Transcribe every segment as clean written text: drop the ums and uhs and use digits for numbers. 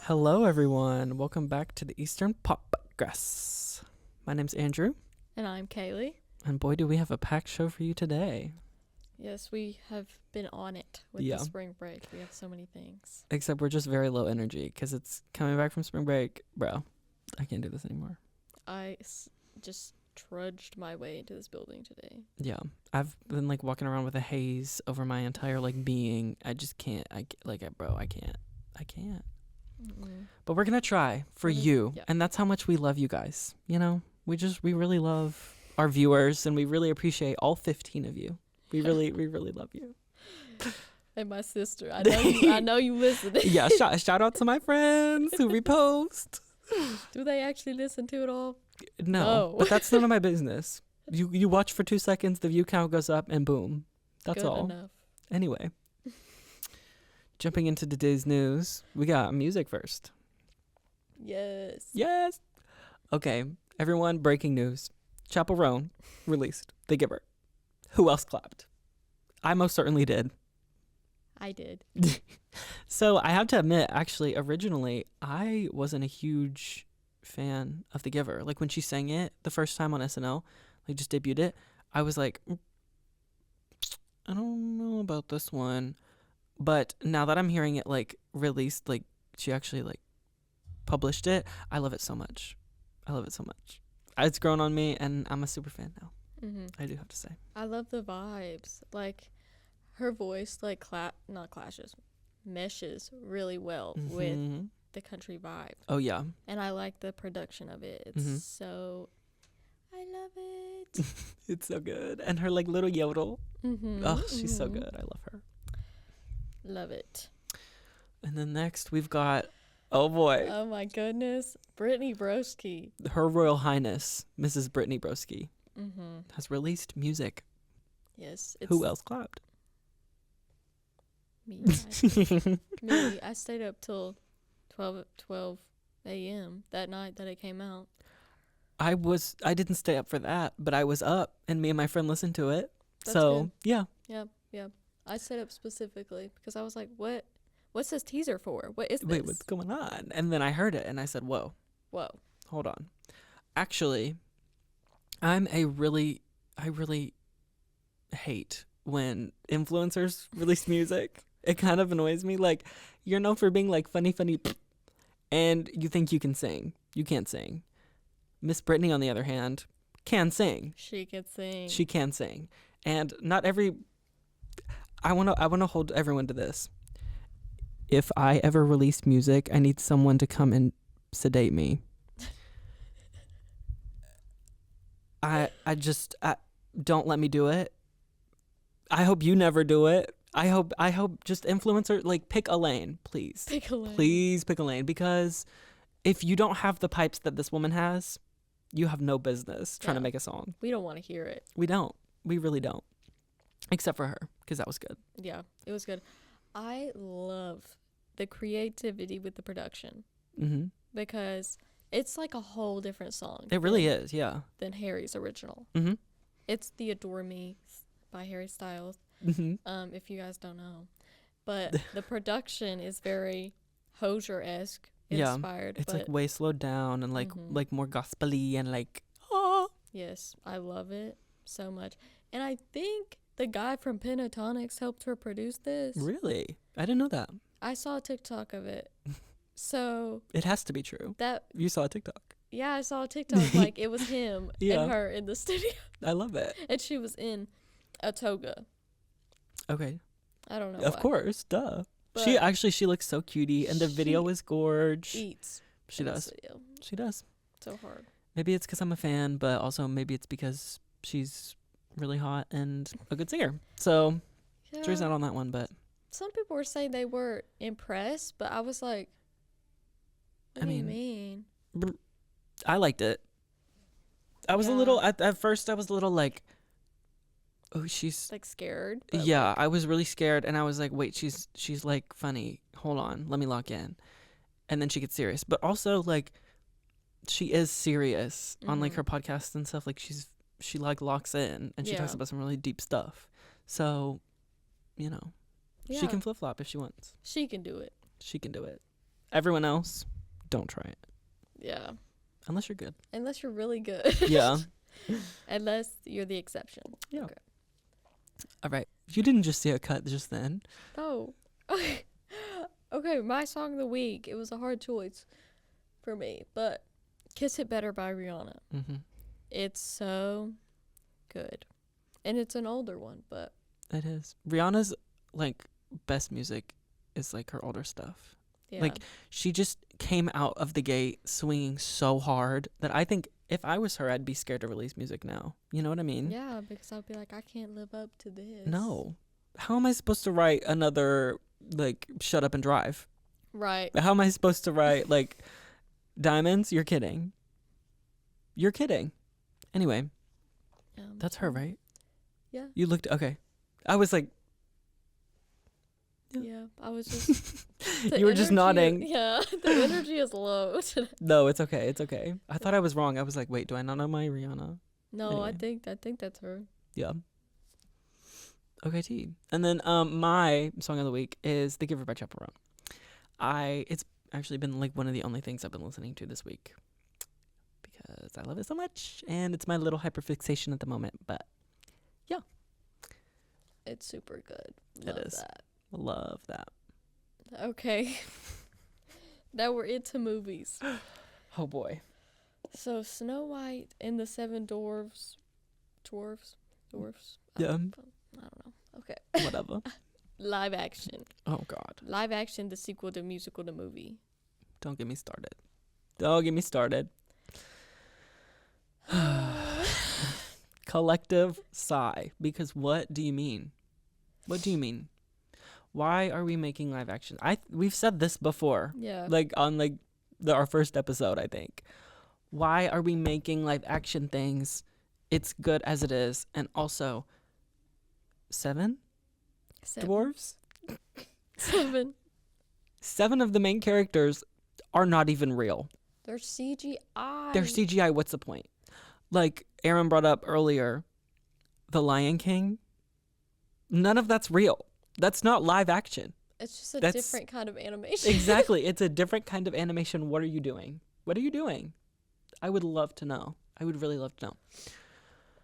Hello, everyone. Welcome back to the Eastern Popgress. My name's Andrew, And I'm Kaylie. and boy, do we have a packed show for you today. Yes, we have been on it with Yeah. the spring break. We have so many things. Except we're just very low energy because it's coming back from spring break. Bro, I can't do this anymore. Just trudged my way into this building today. Yeah, I've been like walking around with a haze over my entire like being. I just can't. I can't. Mm-mm. But we're gonna try for you, Yeah. and that's how much we love you guys. You know, we really love our viewers, and we really appreciate all 15 of you. We really love you. And my sister, I know you listen. Yeah, shout out to my friends who repost. Do they actually listen to it all? No, Oh. but that's none of my business. You watch for 2 seconds, the view count goes up, and boom, that's Good all. enough. Anyway, jumping into today's news, we got music first. Yes. Okay, everyone, breaking news. Chappell Roan released The Giver. Who else clapped? I most certainly did. I did. So I have to admit, actually, originally, I wasn't a huge fan of The Giver. Like when she sang it the first time on SNL, like just debuted it, I was like, I don't know about this one. But now that I'm hearing it like released, like she actually like published it, I love it so much. It's grown on me, and I'm a super fan now. Mm-hmm. I do have to say. I love the vibes. Like her voice, like meshes really well with Mhm. the country vibe. Oh yeah. And I like the production of it. It's Mhm. so, I love it. It's so good. And her like little yodel. Mm-hmm. Oh, she's so good. I love her. Love it. And then next we've got, oh boy, Oh my goodness. Brittany Broski. Her Royal Highness, Mrs. Brittany Broski, Mm-hmm. has released music. Yes. It's Who else clapped? Me. I stayed up till 12 a.m. that night that it came out. I didn't stay up for that, but I was up, and me and my friend listened to it. That's So good. yeah. Yep. I stayed up specifically because I was like, what's this teaser for? What is this? Wait, what's going on? And then I heard it, and I said, whoa, hold on. Actually, I really hate when influencers release music. It kind of annoys me. Like, you're known for being like funny, and you think you can sing. You can't sing. Miss Brittany, on the other hand, can sing. She could sing. She can sing. And not every... I want to hold everyone to this. If I ever release music, I need someone to come and sedate me. I don't let me do it. I hope you never do it. I hope just influencer, like, pick a lane, please. Pick a lane. Please pick a lane, because if you don't have the pipes that this woman has, you have no business trying to make a song. We don't want to hear it. We don't. We really don't. Except for her, because that was good. Yeah, it was good. I love the creativity with the production Mm-hmm. because it's like a whole different song. It really is, yeah. Than Harry's original. Mm-hmm. It's the Adore Me by Harry Styles. Mm-hmm. If you guys don't know, but the production is very Hozier-esque inspired. It's but like way slowed down and like Mhm. like more gospel-y and like, oh. yes, I love it so much. And I think the guy from Pentatonics helped her produce this. Really? I didn't know that. I saw a TikTok of it. So It has to be true. that, You saw a TikTok. yeah, I saw a TikTok like it was him Yeah. and her in the studio. I love it. And she was in a toga. Okay. I don't know Of why. course, duh. But She looks so cutie, and the video she was gorge. eats. She in this does. video. She does. So hard. Maybe it's because I'm a fan, but also maybe it's because she's really hot and a good singer. So Yeah. jury's not on that one, but Some people were saying they were impressed, but I was like, what do you mean? I liked it. I was a Yeah. little at first. I was a little like, oh, she's Like scared? but, yeah. like, I was really scared, and I was like, wait, she's like funny. Hold on, let me lock in. And then she gets serious, but also like, she is serious on like Mhm. her podcast and stuff. Like she like locks in, and she talks Yeah. about some really deep stuff. So, she Yeah. can flip flop if she wants. She can do it. She can do it. Everyone else, don't try it Yeah. unless you're good. Unless you're really good. Yeah. Unless you're the exception. Yeah. Okay. All right. You didn't just see a cut just then. Oh. Okay, my song of the week. It was a hard choice for me, but Kiss It Better by Rihanna. Mm-hmm. It's so good. And it's an older one, but It is. Rihanna's like best music is like her older stuff. yeah. Like she just came out of the gate swinging so hard that I think if I was her, I'd be scared to release music now. You know what I mean? Yeah, because I'd be like, I can't live up to this. No. How am I supposed to write another like Shut Up and Drive? Right. How am I supposed to write like Diamonds? You're kidding. You're kidding. Anyway, that's her, right? Yeah. You looked okay. I was like, Yeah. I was just. you were just nodding. Yeah. The energy is low today. No, it's okay. It's okay. I thought I was wrong. I was like, wait, do I not know my Rihanna? No, Anyway. I think that's her. Yeah. Okay, T. And then my song of the week is "The Giver" by Chaperone. It's actually been like one of the only things I've been listening to this week because I love it so much, and it's my little hyperfixation at the moment. But It's super good. It is. That. love that. Okay. Now we're into movies. Oh boy. So Snow White and the Seven Dwarfs. Dwarfs? Yeah. I don't know. Okay. Whatever. Live action. Oh God. Live action, the sequel to musical to movie. Don't get me started. Don't get me started. Collective sigh. Because what do you mean? What do you mean? Why are we making live action? We've said this before. Yeah. Like on like our first episode, I think. Why are we making live action things? It's good as it is. And also, seven dwarves? 7. 7 of the main characters are not even real. They're CGI. They're CGI. What's the point? Like Aaron brought up earlier, The Lion King. None of that's real. That's not live action. It's just a That's- different kind of animation. Exactly. It's a different kind of animation. What are you doing? What are you doing? I would love to know. I would really love to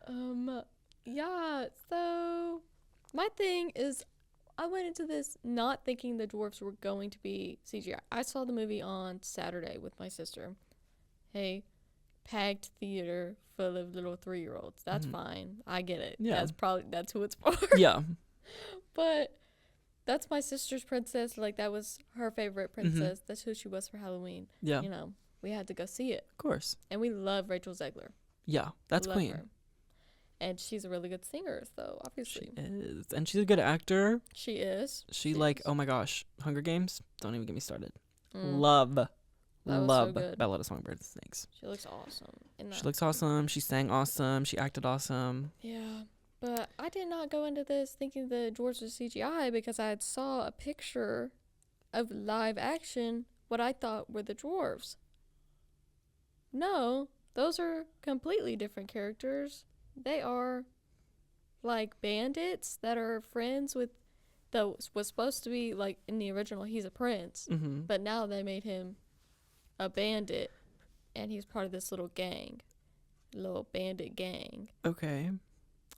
know. Yeah, so my thing is I went into this not thinking the dwarfs were going to be CGI. I saw the movie on Saturday with my sister. Hey, packed theater full of little 3-year-olds. That's fine. I get it. Yeah. That's who it's for. Yeah. But that's my sister's princess. Like, that was her favorite princess. That's who she was for Halloween. Yeah. You know, we had to go see it. Of course. And we love Rachel Zegler. Yeah. That's Love Queen. her. And she's a really good singer, so obviously. She is. And she's a good actor. She is. She like, oh my gosh, Hunger Games? Don't even get me started. Mm. Love was so good. Ballad of Songbirds and Snakes. She looks awesome. In that. She looks awesome. She sang awesome. She acted awesome. Yeah. But I did not go into this thinking the dwarves were CGI because I had saw a picture of live action what I thought were the dwarves. No, those are completely different characters. They are like bandits that are friends with was supposed to be like in the original he's a prince, Mm-hmm. but now they made him a bandit and he's part of this little gang, little bandit gang. Okay.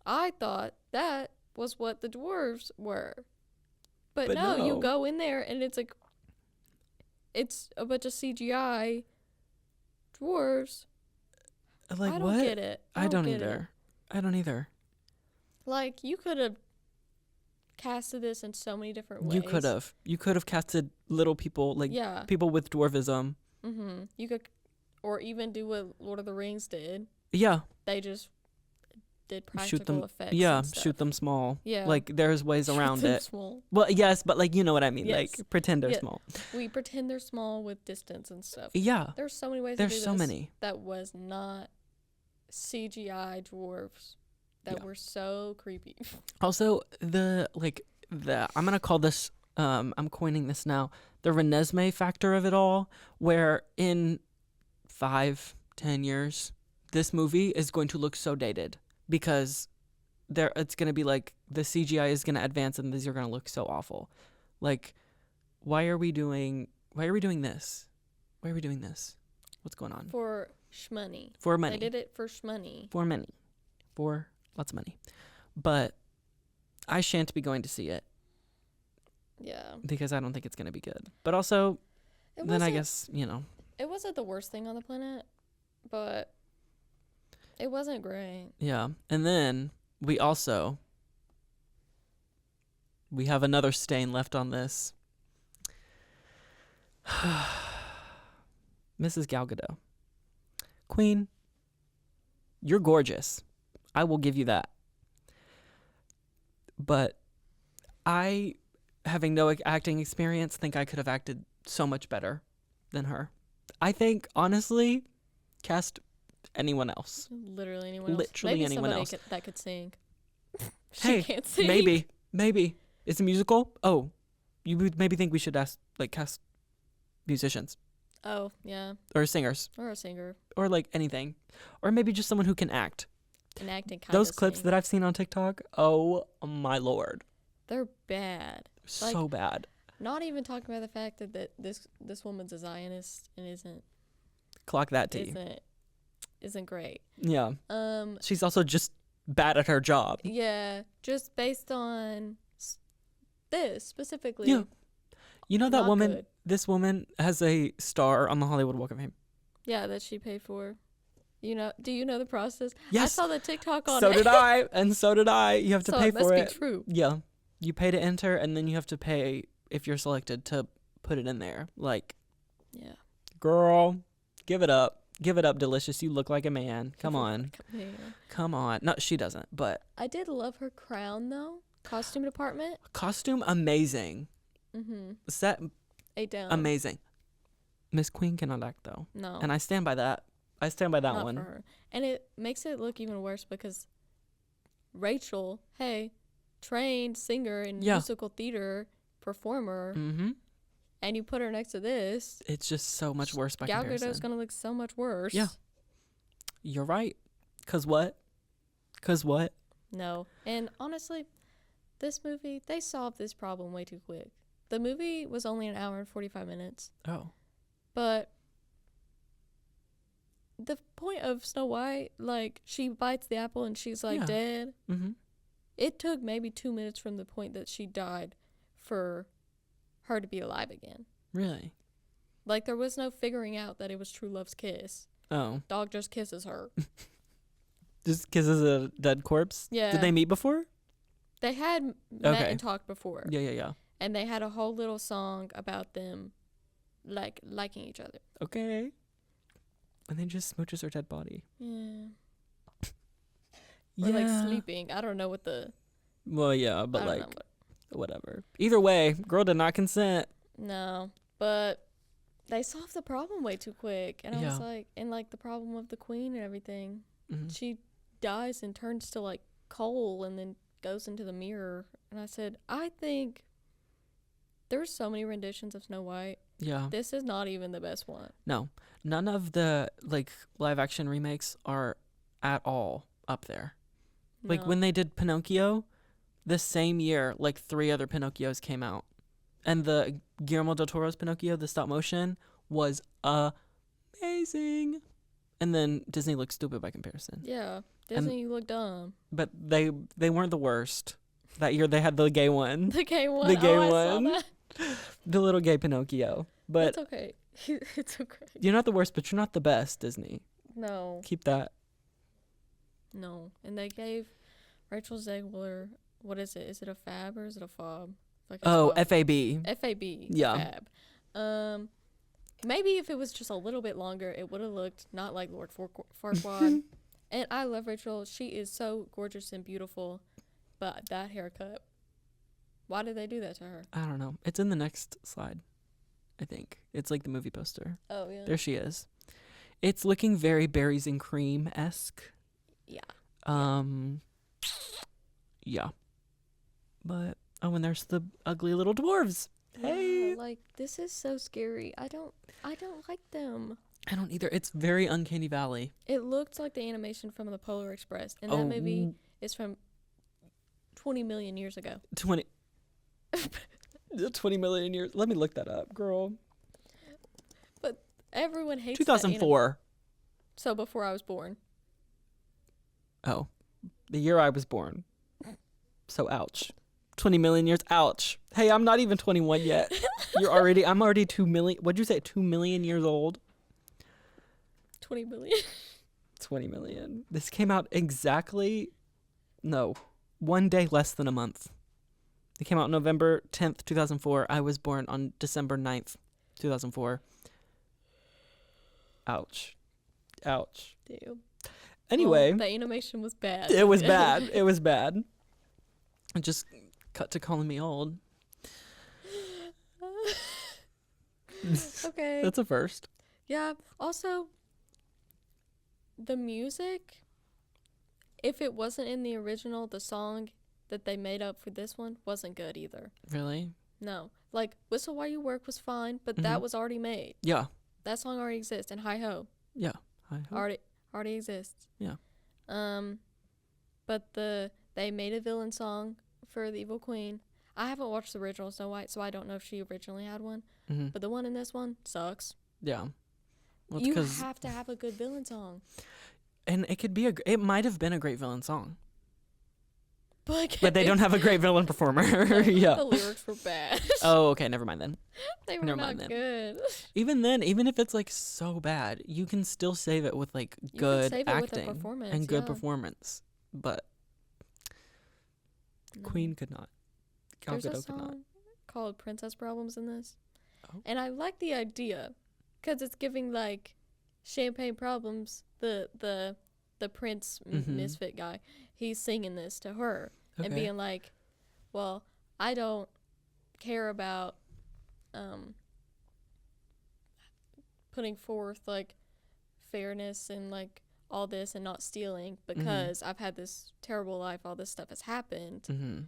I thought that was what the dwarves were. But But no, you no. go in there and it's like it's a bunch of CGI dwarves. Like I don't what? get it. I don't get it. either. I don't either. Like, you could have casted this in so many different ways. You could have. You could have casted little people, like Yeah. people with dwarfism. Mm-hmm. You could, or even do what Lord of the Rings did. Yeah. They just did practical Shoot them. effects. Yeah. and stuff. Shoot them small. Yeah. Like there's ways Shoot around them it. Small. Well, yes, but like you know what I mean. Yes. Like pretend they're Yeah. small. We pretend they're small with distance and stuff. Yeah. There's so many ways There's to do so this many. that was not CGI dwarves that Yeah. were so creepy. Also, I'm gonna call this. I'm coining this now. The Renesmee factor of it all, where in 5-10 years, this movie is going to look so dated because it's gonna be like the CGI is gonna advance and these are gonna look so awful. Like, why are we doing Why are we doing this? Why are we doing this? What's going on? For shmoney. For money. They did it for shmoney. For money. For lots of money. But I shan't be going to see it Yeah. because I don't think it's going to be good. But also, then I guess, It wasn't the worst thing on the planet, but it wasn't great. Yeah. And then we have another stain left on this. Mrs. Gal Gadot. Queen, you're gorgeous. I will give you that. But I, having no acting experience, think I could have acted so much better than her. I think, honestly, cast anyone else. Literally anyone else. Literally Maybe anyone somebody else. that could sing. Hey, can't sing. Maybe. It's a musical? Oh, you would maybe think we should cast musicians. Oh, yeah. Or singers. Or a singer. Or anything. Or maybe just someone who can act. And acting kind Those of clips sing. that I've seen on TikTok, oh my lord. They're bad. So bad. Not even talking about the fact that this woman's a Zionist and isn't Clock that T. isn't great. Yeah. She's also just bad at her job. Yeah, just based on this specifically. Yeah. You know that not woman, good. this woman has a star on the Hollywood Walk of Fame. Yeah, that she paid for. Do you know the process? Yes. I saw the TikTok on So it. did I. And so did I. You have to So pay it must for be it. true. Yeah. You pay to enter and then you have to pay if you're selected to put it in there. Yeah. Girl, give it up. Give it up, Delicious. You look like a man. Come on. Yeah. Come on. No, she doesn't, but I did love her crown though. Costume department. costume amazing. Mm-hmm. Set 8 down. amazing. Miss Queen cannot act though. No. And I stand by that. I stand by that not one. for her. And it makes it look even worse because Rachel, hey, trained singer and Yeah. musical theater performer, Mm-hmm. and you put her next to this. It's just so much worse by Gal comparison. Gadot's gonna look so much worse. Yeah. You're right. 'Cause what? No. And honestly, this movie, they solved this problem way too quick. The movie was only an hour and 45 minutes. Oh. But the point of Snow White, she bites the apple and she's Yeah. dead. Mm-hmm. It took maybe 2 minutes from the point that she died for her to be alive again. Really? There was no figuring out that it was true love's kiss. Oh. Dog just kisses her. Just kisses a dead corpse? Yeah. Did they meet before? They had met Okay. and talked before. Yeah. And they had a whole little song about them liking each other. Okay. And then just smooches her dead body. Yeah. Yeah. Or sleeping. I don't know what the Well, yeah, I but don't know what, whatever. Either way, girl did not consent. no. But they solved the problem way too quick. And I was Yeah. and the problem of the queen and everything. Mm-hmm. She dies and turns to coal and then goes into the mirror. And I said, I think there's so many renditions of Snow White. Yeah. This is not even the best one. No. None of the live action remakes are at all up there. No. When they did Pinocchio, the same year 3 other Pinocchios came out. And the Guillermo del Toro's Pinocchio, the stop motion, was amazing. And then Disney looked stupid by comparison. Yeah. Disney, you look dumb. But they weren't the worst. That year they had the gay one. The gay one. The gay I one. saw that. The little gay Pinocchio. But It's okay. It's okay. you're not the worst, but you're not the best, Disney. No. Keep that. No. And they gave Rachel Zegler, what is it? Is it a fab or is it a fob? Oh, FAB. FAB. FAB. Yeah. Fab. Maybe if it was just a little bit longer, it would have looked not like Lord Farquaad. And I love Rachel. She is so gorgeous and beautiful. But that haircut, why did they do that to her? I don't know. It's in the next slide, I think. It's the movie poster. Oh, yeah. There she is. It's looking very Berries and Cream-esque. Yeah. Yeah. But, and there's the ugly little dwarves. Hey. Yeah, this is so scary. I don't like them. I don't either. It's very Uncanny Valley. It looked like the animation from the Polar Express. And that movie is from 20 million years ago. 20 million years. Let me look that up, girl. Everyone hates 2004. So before I was born. Oh, the year I was born. So ouch. 20 million years. Ouch. Hey, I'm not even 21 yet. I'm already 2 million. What'd you say? 2 million years old? 20 million. 20 million. This came out exactly, no, 1 day less than a month. It came out November 10th, 2004. I was born on December 9th, 2004. Ouch. Ouch. Damn. Anyway. Well, the animation was bad. It was bad. It was bad. And just cut to calling me old. Okay. That's a first. Yeah. Also, the music, if it wasn't in the original, the song that they made up for this one wasn't good either. Really? No. Like, Whistle While You Work was fine, but that was already made. Yeah. That song already exists. And Hi Ho. Yeah. Hi Ho. Already exists. Yeah. But they made a villain song for the Evil Queen. I haven't watched the original Snow White, so I don't know if she originally had one. Mm-hmm. But the one in this one sucks. Yeah. Well, you have to have a good villain song. And it could be it might have been a great villain song. But they don't have a great villain performer. Yeah. The lyrics were bad. Oh, okay. Never mind then. They were not good. Even then, even if it's like so bad, you can still save it with like good acting and good performance. But Queen could not. There's a song called Princess Problems in this. Oh. And I like the idea because it's giving like champagne problems. The prince misfit guy, he's singing this to her and being like, well, I don't care about putting forth like fairness and like all this and not stealing because I've had this terrible life, all this stuff has happened.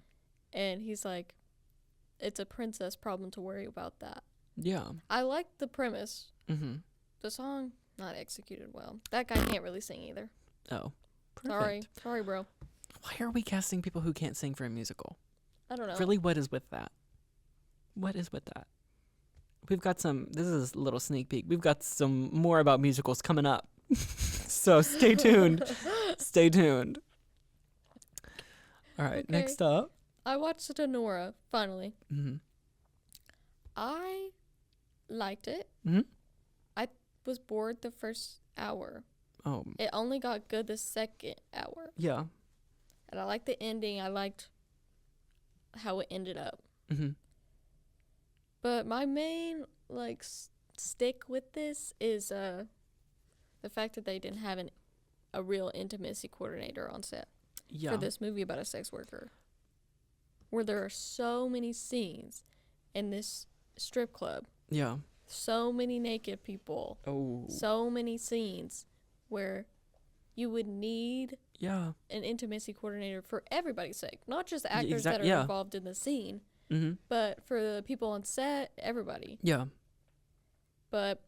And he's like, it's a princess problem to worry about that. Yeah. I like the premise. The song, not executed well. That guy can't really sing either. Oh. Perfect. Sorry, bro. Why are we casting people who can't sing for a musical? I don't know. Really, what is with that? What is with that? We've got this is a little sneak peek. We've got some more about musicals coming up. So stay tuned. Stay tuned. All right, next up. I watched Nora, finally. I liked it. I was bored the first hour. Oh. It only got good the second hour. Yeah. And I liked the ending. I liked how it ended up. But my main, like, stick with this is the fact that they didn't have a real intimacy coordinator on set for this movie about a sex worker. Where there are so many scenes in this strip club. Yeah. So many naked people. Oh. So many scenes where you would need an intimacy coordinator for everybody's sake. Not just actors that are involved in the scene, but for the people on set, everybody. Yeah. But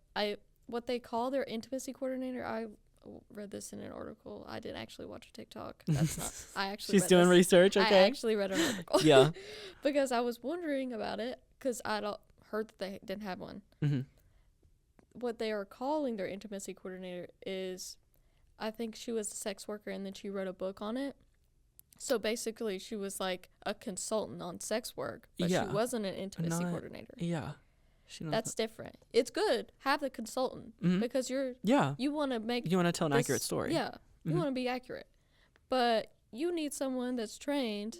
what they call their intimacy coordinator, I read this in an article. I didn't actually watch a TikTok. That's not. I actually. She's doing research. Okay. I actually read an article. Yeah. Because I was wondering about it because I'd heard that they didn't have one. What they are calling their intimacy coordinator is, I think she was a sex worker and then she wrote a book on it. So basically, she was like a consultant on sex work, but she wasn't an intimacy coordinator. Yeah. That's different. It's good. Have the consultant because you want to tell an accurate story. Yeah. You want to be accurate. But you need someone that's trained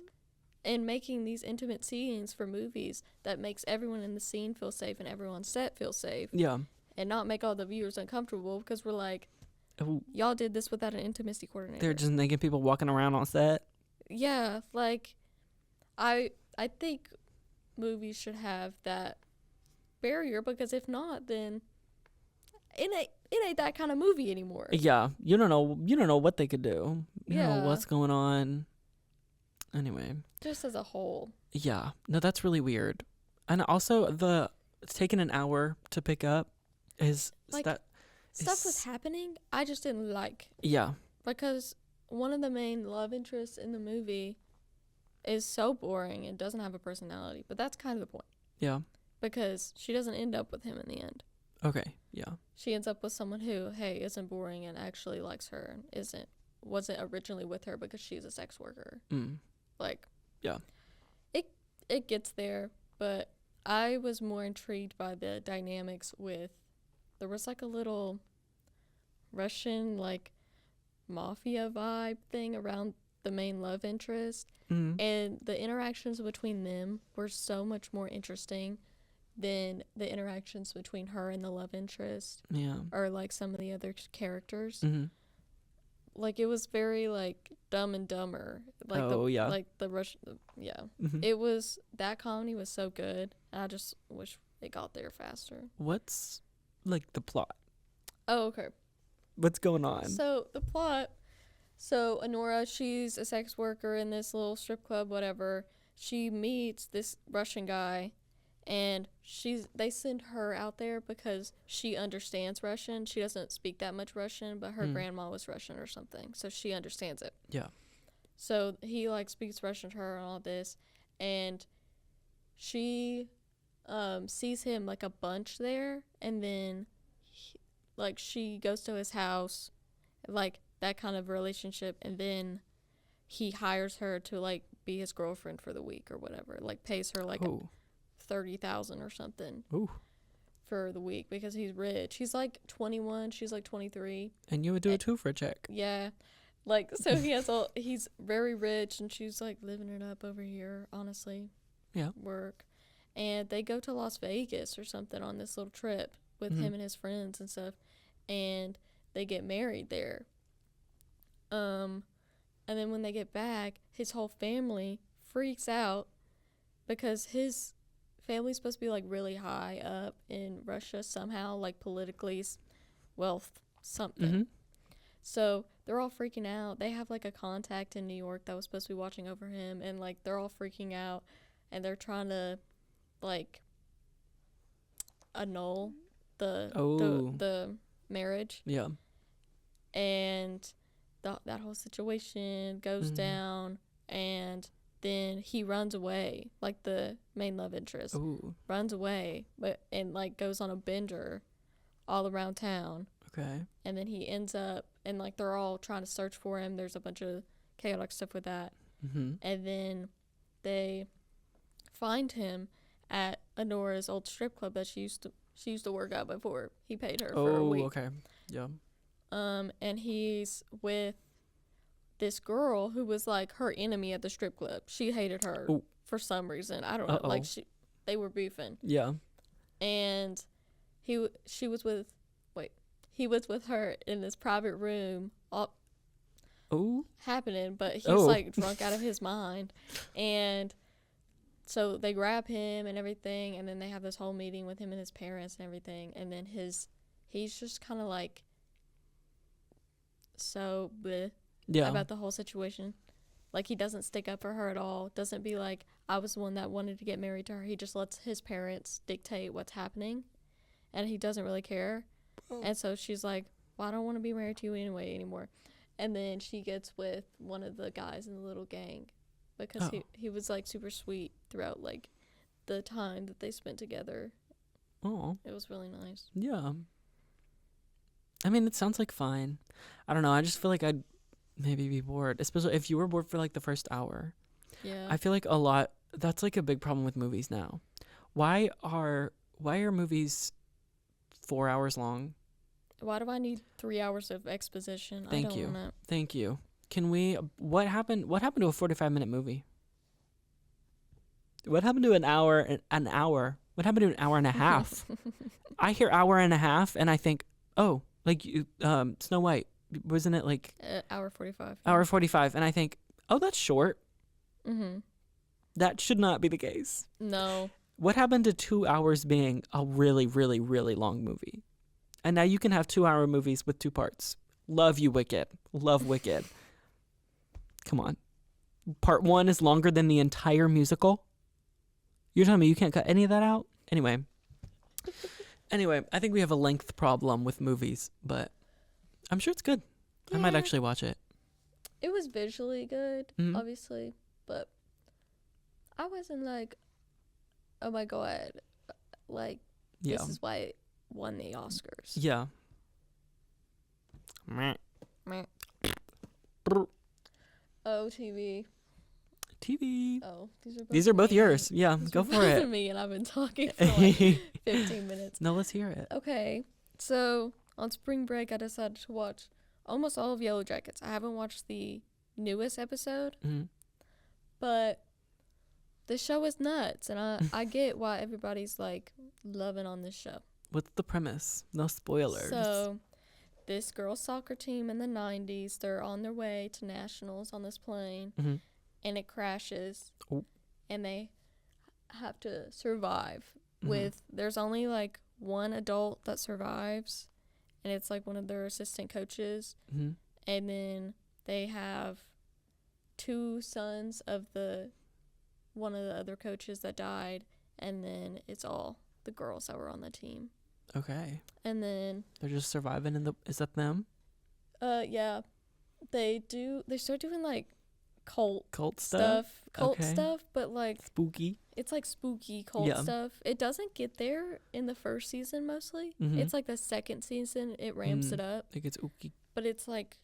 in making these intimate scenes for movies that makes everyone in the scene feel safe and everyone on set feel safe. Yeah. And not make all the viewers uncomfortable because we're like, y'all did this without an intimacy coordinator. They're just naked people walking around on set. Yeah. Like, I think movies should have that barrier because if not, then it ain't that kind of movie anymore. Yeah, you don't know what they could do. You don't know what's going on. Anyway, just as a whole. Yeah, no, that's really weird. And also it's taken an hour to pick up is like stuff was happening. I just didn't like. Yeah, because one of the main love interests in the movie is so boring and doesn't have a personality. But that's kind of the point. Yeah. Because she doesn't end up with him in the end. Okay. Yeah. She ends up with someone who, hey, isn't boring and actually likes her and wasn't originally with her because she's a sex worker. Like, yeah, it gets there, but I was more intrigued by the dynamics with, there was like a little Russian like mafia vibe thing around the main love interest, and the interactions between them were so much more interesting than the interactions between her and the love interest, or like some of the other characters. Like, it was very like Dumb and Dumber, like the Russian, it was, that comedy was so good. I just wish it got there faster. What's like the plot? Oh, okay. What's going on? So the plot, so Honora, she's a sex worker in this little strip club, whatever. She meets this Russian guy, and they send her out there because she understands Russian. She doesn't speak that much Russian, but her grandma was Russian or something, so she understands it. Yeah. So he like speaks Russian to her and all this, and she sees him like a bunch there, and then like she goes to his house, like that kind of relationship, and then he hires her to like be his girlfriend for the week or whatever, like pays her like $30,000 or something for the week because he's rich. He's like 21, she's like 23, and you would do it too for a check. Yeah, like, so he's very rich, and she's like living it up over here, honestly. Yeah. Work, and they go to Las Vegas or something on this little trip with him and his friends and stuff, and they get married there. And then when they get back, his whole family freaks out because his family's supposed to be like really high up in Russia somehow, like politically, wealth something. So they're all freaking out. They have like a contact in New York that was supposed to be watching over him, and like they're all freaking out, and they're trying to like annul the marriage. Yeah. And that whole situation goes down, and then he runs away, like the main love interest runs away, and like goes on a bender all around town. Okay. And then he ends up, and like they're all trying to search for him. There's a bunch of chaotic stuff with that. And then they find him at Honora's old strip club that she used to work at before he paid her for a week. Okay. Yeah. And he's with this girl who was like her enemy at the strip club. She hated her for some reason. I don't know. Like they were beefing. Yeah. And he was with her in this private room, all happening, but he's like drunk out of his mind. And so they grab him and everything, and then they have this whole meeting with him and his parents and everything. And then he's just kind of like so bleh about the whole situation. Like, he doesn't stick up for her at all. Doesn't be like, I was the one that wanted to get married to her. He just lets his parents dictate what's happening, and he doesn't really care. And so she's like, well, I don't want to be married to you anymore. And then she gets with one of the guys in the little gang because he was like super sweet throughout like the time that they spent together. Oh, it was really nice. Yeah. I mean, it sounds like fine. I don't know. I just feel like I'd maybe be bored, especially if you were bored for like the first hour. Yeah. I feel like that's like a big problem with movies now. Why are movies 4 hours long? Why do I need 3 hours of exposition? Thank you. Can we? What happened to a 45-minute movie? What happened to an hour? What happened to an hour and a half? I hear hour and a half, and I think, oh, like Snow White, wasn't it like hour 45? Hour 45, and I think, oh, that's short. Mm-hmm. That should not be the case. No. What happened to 2 hours being a really, really, really long movie? And now you can have 2-hour movies with 2 parts. Love you, Wicked. Love Wicked. Come on. Part 1 is longer than the entire musical? You're telling me you can't cut any of that out? Anyway, I think we have a length problem with movies, but I'm sure it's good. Yeah. I might actually watch it. It was visually good, obviously, but I wasn't like, oh my God, like, this is why won the Oscars. Yeah. Meh. Meh. Brr. Oh, TV. TV. Oh, These are both me. yours. Yeah, These go are for both it. of me, and I've been talking for like 15 minutes. No, let's hear it. Okay, so on spring break, I decided to watch almost all of Yellow Jackets. I haven't watched the newest episode, Mm-hmm. but the show is nuts, and I get why everybody's like loving on this show. What's the premise? No spoilers. So, this girls' soccer team in the 90s, they're on their way to nationals on this plane, Mm-hmm. and it crashes, Oh. and they have to survive Mm-hmm. with, there's only like one adult that survives, and it's like one of their assistant coaches, Mm-hmm. and then they have 2 sons of one of the other coaches that died, and then it's all the girls that were on the team. Okay. And then They're just surviving is that them? yeah, they start doing like cult Stuff? Okay. stuff, but like Spooky. it's like spooky cult Yeah. stuff. It doesn't get there in the first season mostly. Mm-hmm. It's like the second season it ramps it up, Like it's ooky. but it's like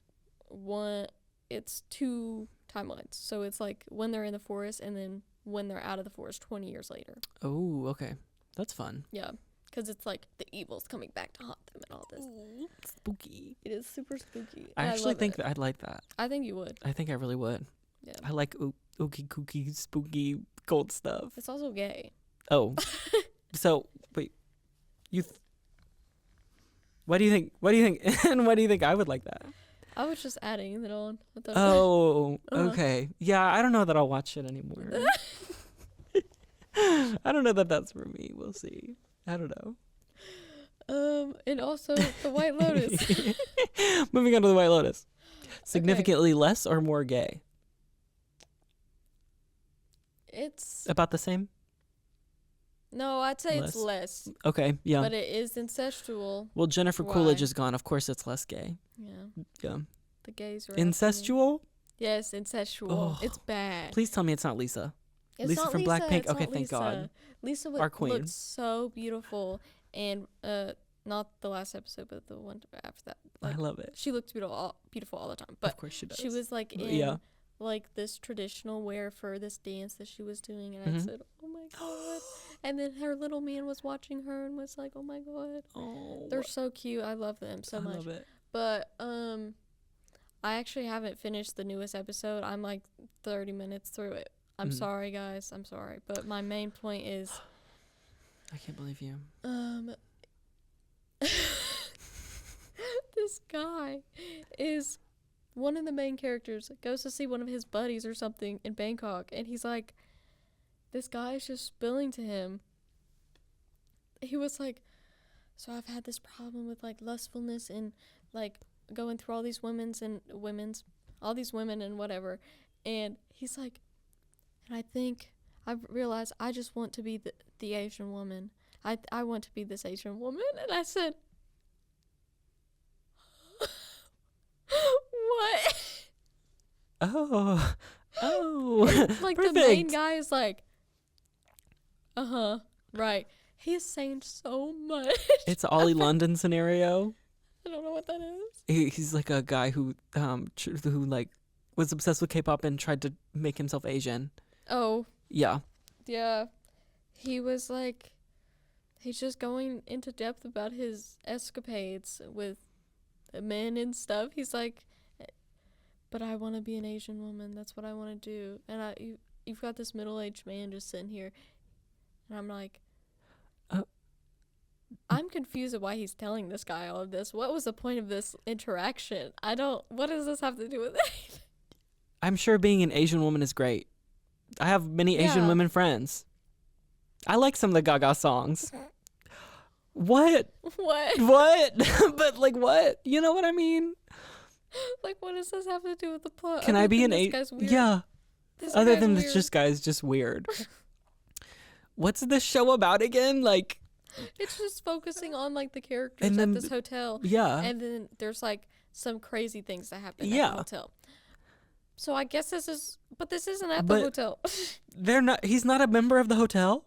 it's 2 timelines. So it's like when they're in the forest and then when they're out of the forest 20 years later. Oh, okay. That's fun. Yeah, because it's like the evil's coming back to haunt them and all this. Ooh, spooky. It is super spooky. I and actually love think it. that I'd like that. I think you would. I think I really would. Yeah. I like ooky kooky spooky cold stuff. It's also gay. Oh. So, wait. What do you think? And why do you think I would like that? I was just adding that on. I thought Oh, Uh-huh. okay. Yeah, I don't know that I'll watch it anymore. I don't know that that's for me. We'll see. I don't know. And also the White Lotus. Moving on to the White Lotus. Significantly less or more gay? It's About the same? no, I'd say Less. it's less, Okay, yeah. but it is incestual. Well, Jennifer Why? Coolidge is gone. Of course, it's less gay. Yeah, Yeah. the gays are out for me. Incestual? Yes, incestual. Oh. It's bad. Please tell me it's not Lisa. It's Lisa not from Lisa. Blackpink? It's Okay, not thank Lisa. God. Lisa Our queen. looked so beautiful, and not the last episode, but the one after that. I Like, love it. she looked beautiful all the time, but Of course she does. she was like in Yeah. like this traditional wear for this dance that she was doing, and I Mhm. said, "Oh my god!" And then her little man was watching her and was like, "Oh my god, Oh, they're so cute. I love them so I much." love it. But I actually haven't finished the newest episode. I'm like 30 minutes through it. I'm Mhm. sorry, guys. I'm sorry, but my main point is I can't believe you. this guy is one of the main characters, goes to see one of his buddies or something in Bangkok, and he's like, this guy is just spilling to him. He was like, so I've had this problem with like lustfulness and like going through all these all these women and whatever, and he's like, and I think I've realized I just want to be the Asian woman. I want to be this Asian woman. And I said, what? Oh. Oh. Like Perfect. the main guy is like, right. He's saying so much. It's Ollie London scenario. I don't know what that is. He's like a guy who who like was obsessed with K-pop and tried to make himself Asian. Oh, Yeah. yeah. He was like, he's just going into depth about his escapades with men and stuff. He's like, but I want to be an Asian woman. That's what I want to do. And you've got this middle-aged man just sitting here. And I'm like, I'm confused at why he's telling this guy all of this. What was the point of this interaction? What does this have to do with it? I'm sure being an Asian woman is great. I have many Asian Yeah. women friends. I like some of the Gaga songs. What? What? What? But like what? You know what I mean? Like, what does this have to do with the plot? Can other I be than an this guy's weird? Yeah. This Other guy's than weird. this just guy's just weird. What's this show about again? Like It's just focusing on like the characters And at then this hotel, yeah. and then there's like some crazy things that happen at Yeah. the hotel. So I guess this isn't at But- the hotel. He's not a member of the hotel?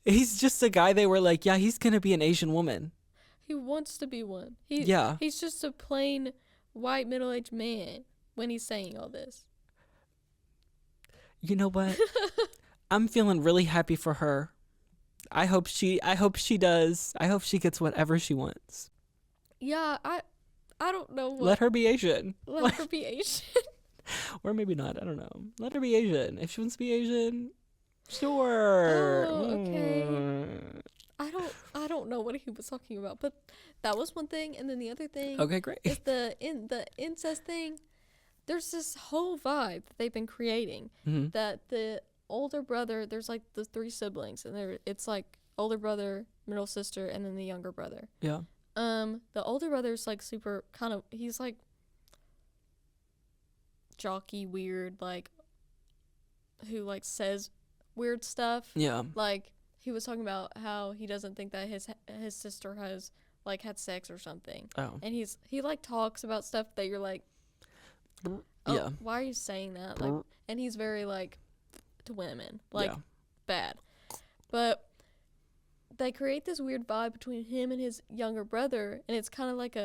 He's just a guy they were like, yeah, he's gonna be an Asian woman. He wants to be one. Yeah. He's just a plain white middle-aged man when he's saying all this. You know what? I'm feeling really happy for her. I hope she does. I hope she gets whatever she wants. Yeah, I don't know what. Let her be Asian. Let her be Asian. Or maybe not. I don't know. Let her be Asian. If she wants to be Asian, sure. Oh, okay. I don't know what he was talking about, but that was one thing, and then the other thing Okay, great. is the incest thing. There's this whole vibe that they've been creating Mm-hmm. that the older brother, there's like the 3 siblings, and it's like older brother, middle sister, and then the younger brother. Yeah. The older brother's like super kind of, he's like jockey weird, like who like says weird stuff. Yeah. Like he was talking about how he doesn't think that his sister has like had sex or something. Oh. And he like talks about stuff that you're like, oh, Yeah. why are you saying that? Like, and he's very like to women, like Yeah. bad. But they create this weird vibe between him and his younger brother, and it's kind of like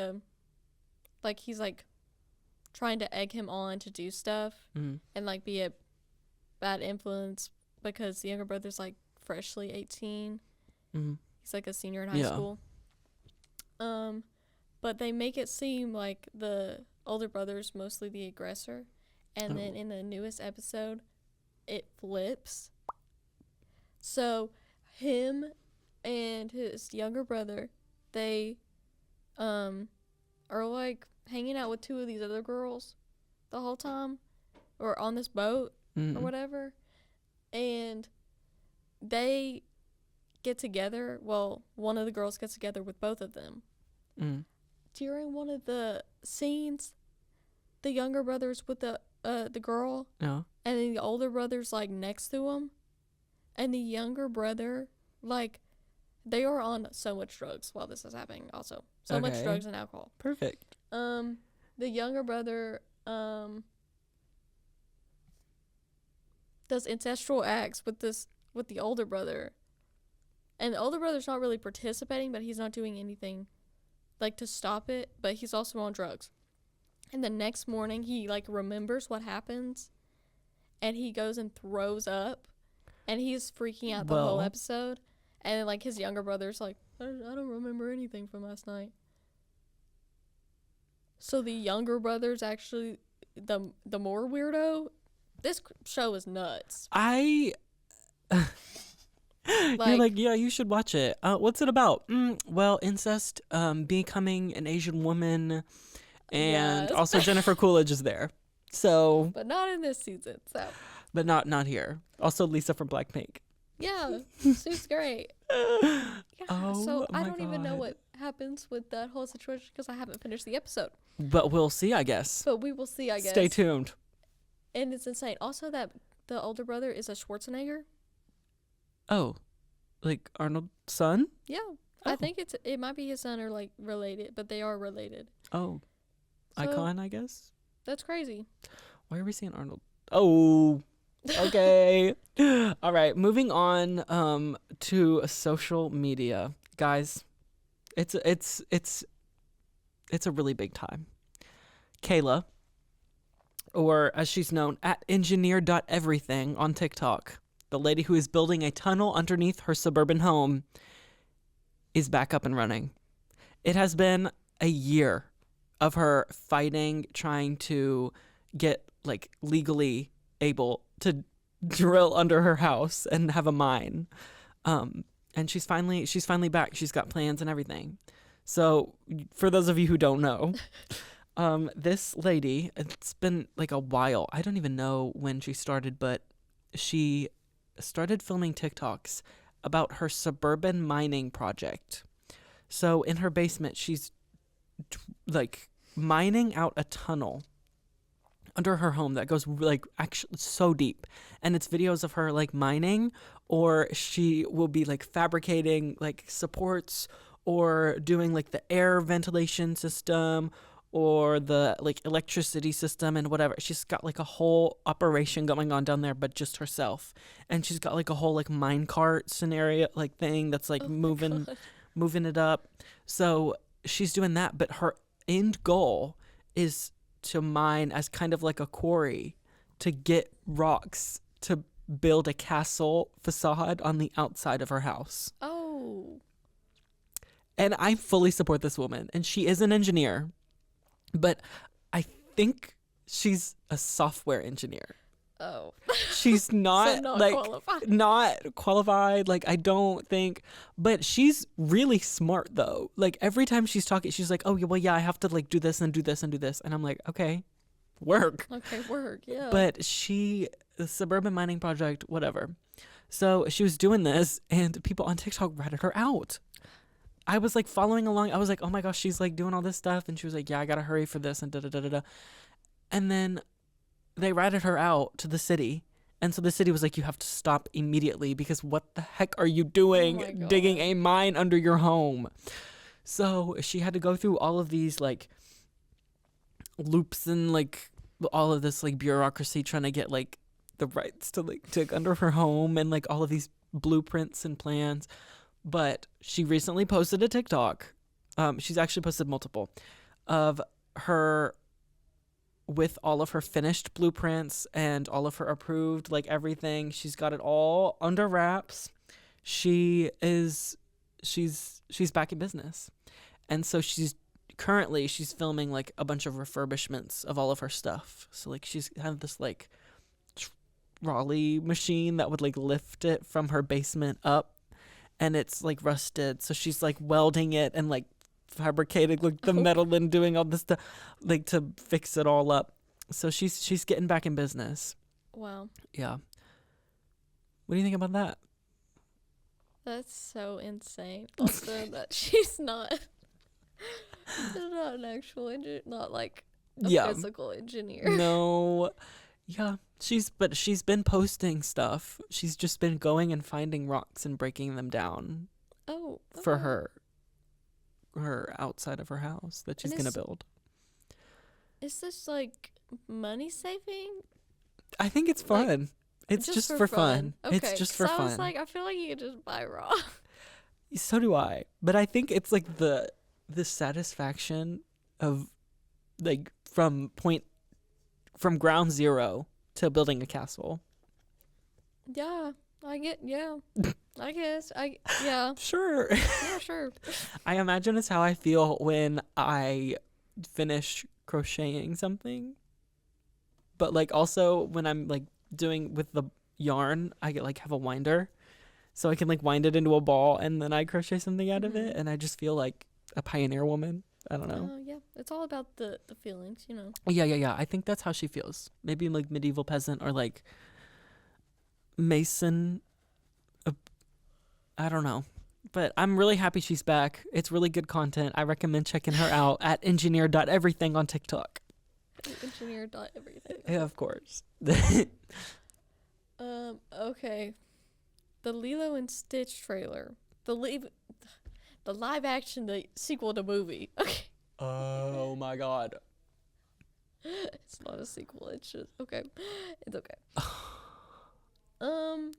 he's like trying to egg him on to do stuff Mm-hmm. and like be a bad influence because the younger brother's like freshly 18. Mm-hmm. He's like a senior in high school. But they make it seem like the older brother's mostly the aggressor, and then in the newest episode it flips. So him and his younger brother, they are like hanging out with 2 of these other girls the whole time, or on this boat or whatever, and they get together. Well, one of the girls gets together with both of them. During one of the scenes, the younger brother's with the girl, Yeah. and then the older brother's like next to him, and the younger brother, like, they are on so much drugs while this is happening. Also, so much Okay. drugs and alcohol. Perfect. The younger brother does ancestral acts with the older brother, and the older brother's not really participating, but he's not doing anything like to stop it, but he's also on drugs. And the next morning he like remembers what happens, and he goes and throws up, and he's freaking out the whole episode. And then like his younger brother's like, I don't remember anything from last night. So the younger brother's actually the more weirdo. This show is nuts. You're like, yeah, you should watch it. What's it about? Well, incest, becoming an Asian woman, and Yes. also Jennifer Coolidge is there. So, But not in this season. So but not here. Also Lisa from Blackpink. yeah, she's great. Yeah, so I my don't even know God. what happens with that whole situation because I haven't finished the episode. But we'll see, I guess. But we will see, I guess. Stay tuned. And it's insane. Also, that the older brother is a Schwarzenegger. Oh, like Arnold's son? Yeah, Oh. I think it might be his son or like related, but they are related. Oh, So, icon, I guess. That's crazy. Why are we seeing Arnold? Oh, okay. All right, moving on to social media. Guys, it's a really big time. Kayla, or as she's known, at engineer.everything on TikTok, the lady who is building a tunnel underneath her suburban home, is back up and running. It has been a year of her fighting, trying to get like legally able to drill under her house and have a mine. And she's finally back. She's got plans and everything. So for those of you who don't know, this lady, it's been like a while. I don't even know when she started, but she started filming TikToks about her suburban mining project. So in her basement, she's like mining out a tunnel under her home that goes like actually so deep, and it's videos of her like mining, or she will be like fabricating like supports, or doing like the air ventilation system, or the like electricity system and whatever. She's got like a whole operation going on down there, but just herself. And she's got like a whole like minecart scenario like thing that's like Oh my God. moving it up. So she's doing that, but her end goal is to mine as kind of like a quarry to get rocks to build a castle facade on the outside of her house. Oh. And I fully support this woman. And she is an engineer, but I think she's a software engineer. Oh. She's not, So not like qualified. not qualified. Like I don't think, but she's really smart though. Like every time she's talking, she's like, "Oh yeah, well yeah, I have to like do this and do this and do this," and I'm like, "Okay, work." Okay, work. Yeah. But the suburban mining project, whatever. So she was doing this, and people on TikTok ratted her out. I was like following along. I was like, "Oh my gosh, she's like doing all this stuff," and she was like, "Yeah, I gotta hurry for this," and da da da da da. And then they ratted her out to the city. And so the city was like, you have to stop immediately because what the heck are you Oh my doing digging God. a mine under your home? So she had to go through all of these like loops and like all of this like bureaucracy trying to get like the rights to like dig under her home and like all of these blueprints and plans. But she recently posted a TikTok. She's actually posted multiple of her with all of her finished blueprints and all of her approved like everything. She's got it all under wraps. She's back in business. And so she's filming like a bunch of refurbishments of all of her stuff. So like she's had this like trolley machine that would like lift it from her basement up, and it's like rusted. So she's like welding it and like fabricating like the Oh. metal and doing all this stuff like to fix it all up. So she's getting back in business. Wow. Yeah. What do you think about that? That's so insane. Also, that she's not an actual engineer, not like a Yeah. physical engineer. No. Yeah. She's been posting stuff. She's just been going and finding rocks and breaking them down Oh. for okay. her outside of her house that she's And gonna is build. is this like money saving? I think it's Like, fun. It's just for fun. Okay. It's just 'cause for I was fun. like, I feel like you could just buy raw. So do I. But I think it's like the satisfaction of like from ground zero to building a castle. Yeah. I guess. Yeah. Sure. Yeah, sure. I imagine it's how I feel when I finish crocheting something. But like also when I'm like doing with the yarn, I get like have a winder. So I can like wind it into a ball and then I crochet something out of it, Mhm. and I just feel like a pioneer woman. I don't know. Yeah. It's all about the feelings, you know. Yeah. I think that's how she feels. Maybe like medieval peasant or like Mason. I don't know. But I'm really happy she's back. It's really good content. I recommend checking her out at engineer.everything on TikTok. Engineer dot everything. Yeah, of course. Okay. The Lilo and Stitch trailer. The live action, the sequel to movie. Okay. Oh my god. It's not a sequel. It's just okay. It's okay.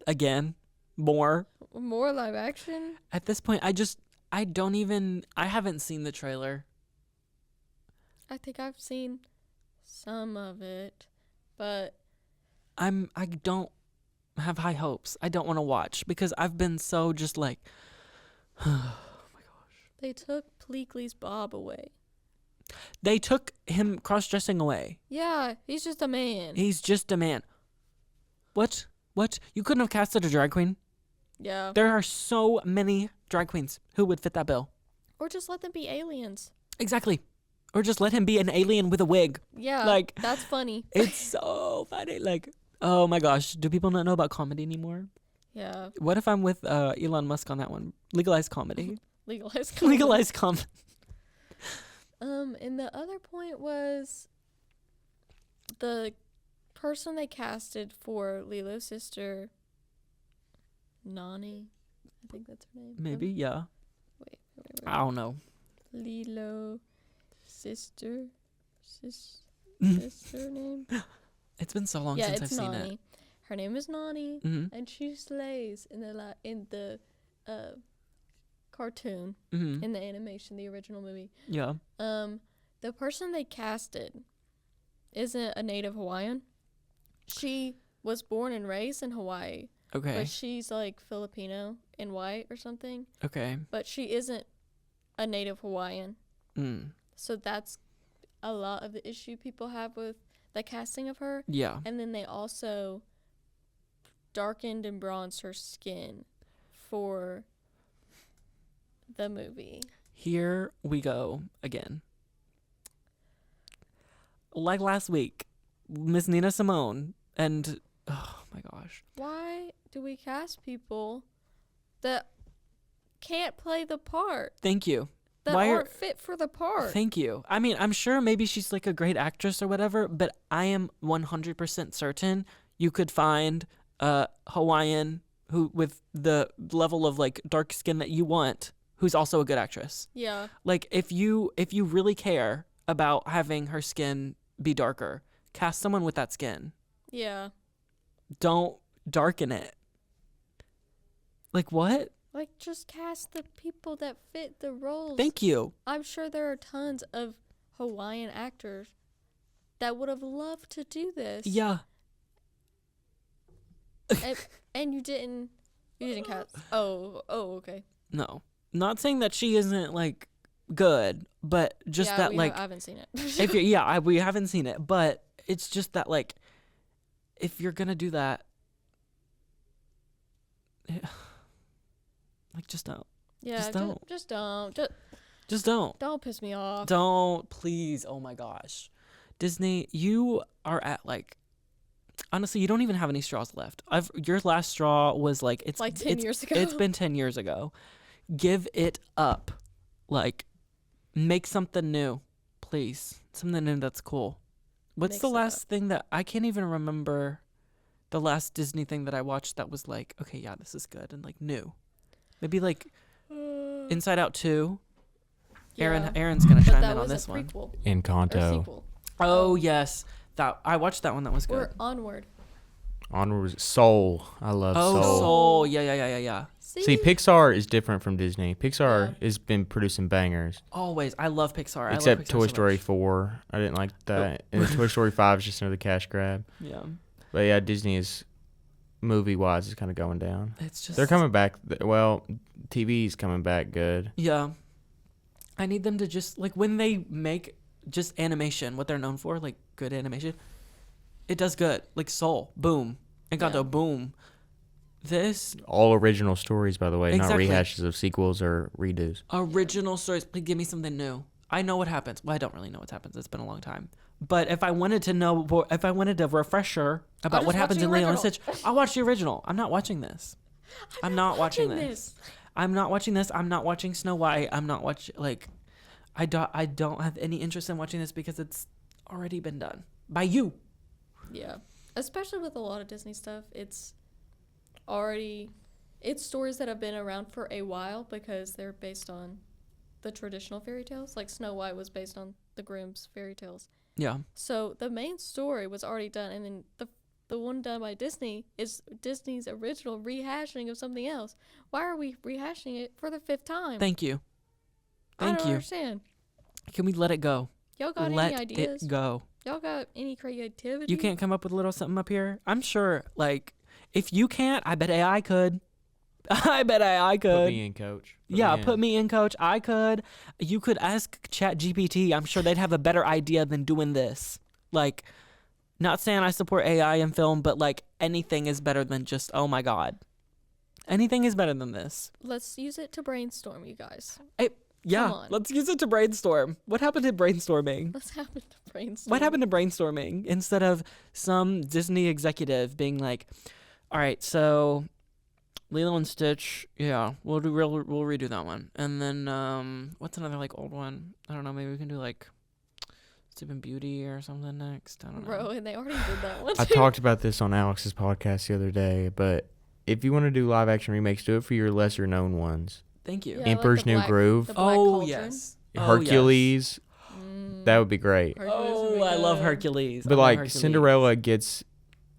Again, more. More live action. At this point, I haven't seen the trailer. I think I've seen some of it, but I don't have high hopes. I don't want to watch because I've been so just like they took Pleakley's Bob away. they took him cross-dressing away. Yeah, he's just a man. He's just a man. What? You couldn't have casted a drag queen? Yeah. There are so many drag queens who would fit that bill. Or just let them be aliens. Exactly. Or just let him be an alien with a wig. Yeah. Like, that's funny. it's so funny. Like, oh my gosh, do people not know about comedy anymore? Yeah. What if I'm with Elon Musk on that one? Legalized comedy. Legalized comedy. Legalized comedy. And the other point was the person they casted for Lilo's sister, Nani. I think that's her name. Maybe, yeah. Wait. I don't know. Lilo sister. sister name? It's been so long Yeah, since I've it's seen Nani. it. Her name is Nani, Mm-hmm. and she slays in the cartoon, Mm-hmm. in the animation, the original movie. Yeah. The person they casted isn't a native Hawaiian. She was born and raised in Hawaii, Okay. but she's like Filipino and white or something. Okay. But she isn't a native Hawaiian. Mm. So that's a lot of the issue people have with the casting of her. Yeah. And then they also darkened and bronzed her skin for the movie. Here we go again. Like last week, Miss Nina Simone and oh my gosh. Why do we cast people that can't play the part? Thank you. That Why aren't fit for the part? Thank you. I mean, I'm sure maybe she's like a great actress or whatever, but I am 100% certain you could find a Hawaiian who with the level of like dark skin that you want, who's also a good actress. Yeah. Like if you really care about having her skin be darker, cast someone with that skin. Yeah. Don't darken it. Like what? Like, just cast the people that fit the roles. Thank you. I'm sure there are tons of Hawaiian actors that would have loved to do this. Yeah. And you didn't cast. Oh, okay. No. Not saying that she isn't like good, but just that like I haven't seen it. if you we haven't seen it, but it's just that like if you're gonna do that, like just don't. Yeah, Just don't. Just don't. don't piss me off. Don't, please. Oh my gosh. Disney, you are at like honestly, you don't even have any straws left. Your last straw was like it's like 10 years ago. It's been 10 years ago. Give it up. Like make something new, please. Something new that's cool. What's Mix the it last up. thing that I can't even remember the last Disney thing that I watched that was like, okay, yeah, this is good and like new. Maybe like Inside Out 2. Yeah. Aaron's gonna But chime that in on was this a one. prequel or Encanto. sequel. Oh yes, that I watched that one. That was good. Or Onward. Onward was Soul. I love Oh, Soul. Soul. Yeah. See, Pixar is different from Disney. Pixar has been producing bangers. Always. I love Pixar. Except I love Pixar Toy so Story much. 4. I didn't like that. And Toy Story 5 is just another cash grab. Yeah. But yeah, Disney is, movie-wise, is kind of going down. It's just. They're coming back. Well, TV's coming back good. Yeah. I need them to just, like, when they make just animation, what they're known for, like, good animation, it does good. Like, Soul. Boom. Encanto. Yeah. Boom. This. All original stories, by the way, Exactly. not rehashes of sequels or redos. Original stories. Please give me something new. I know what happens. Well, I don't really know what happens. It's been a long time. But if I wanted to know, if I wanted a refresher about what just watch happens the in Lilo and original. Stitch, I'll watch the original. I'm not watching this. I'm not watching this. I'm not watching this. I'm not watching Snow White. I'm not watching, like, I don't have any interest in watching this because it's already been done by you. Yeah. Especially with a lot of Disney stuff, it's stories that have been around for a while because they're based on the traditional fairy tales. Like Snow White was based on the Grimm's fairy tales. Yeah. So the main story was already done, and then the one done by Disney is Disney's original rehashing of something else. Why are we rehashing it for the 5th time? Thank you. I Thank don't you. understand. Can we let it go? Y'all got Let any ideas? it go. Y'all got any creativity? You can't come up with a little something up here? I'm sure, like, if you can't, I bet AI could. I bet AI could. Put me in, coach. Put me in, coach. I could. You could ask ChatGPT. I'm sure they'd have a better idea than doing this. Like, not saying I support AI in film, but, like, anything is better than just, oh, my God. Anything is better than this. Let's use it to brainstorm, you guys. Yeah, on. let's use it to brainstorm. What happened to brainstorming? Let's happen to brainstorm. What happened to brainstorming instead of some Disney executive being like, all right, so Lilo and Stitch, yeah, we'll redo that one. And then what's another like old one? I don't know, maybe we can do like Sleeping Beauty or something next. I don't know. Bro, and they already did that one. I too. talked about this on Alex's podcast the other day, but if you want to do live action remakes, do it for your lesser known ones. Thank you. Yeah, Emperor's like the New Black- Groove. the Black Oh Cauldron. yes. Hercules. That would be great. Hercules would be Oh, I love good. Hercules. But I love like Hercules. Cinderella gets